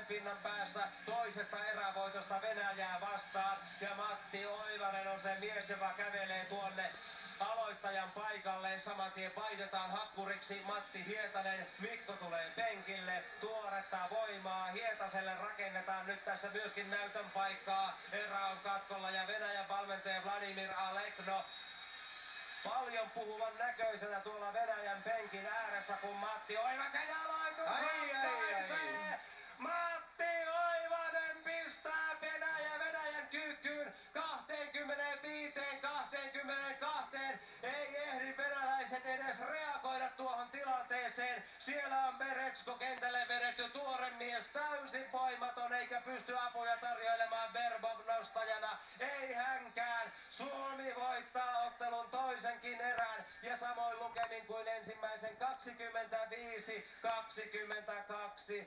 pinnan päässä toisesta erävoitosta Venäjää vastaan. Ja Matti Oivanen on se mies, joka kävelee tuonne aloittajan paikalle. Saman tien vaihdetaan hakkuriksi Matti Hietanen. Mikko tulee penkille. Tuoretta voimaa. Hietaselle rakennetaan nyt tässä myöskin näytön paikkaa. Erä on katkolla ja Venäjän valmentaja Vladimir Alekno paljon puhuvan näköisenä tuolla Venäjän penkin ääressä, kun Matti Oivasen aloitus ratkaisee. Matti Oivanen pistää Venäjän kyykkyyn 25-22. Ei ehdi venäläiset edes reagoida tuohon tilanteeseen. Siellä on Beretsko kentälle vedetty tuore mies, täysin voimaton, eikä pysty apuja tarjoilemaan Verbov nostajana. Ei hänkään. Suomi voittaa ottelun toisenkin erän ja samoin lukemin kuin ensimmäisen 25-22.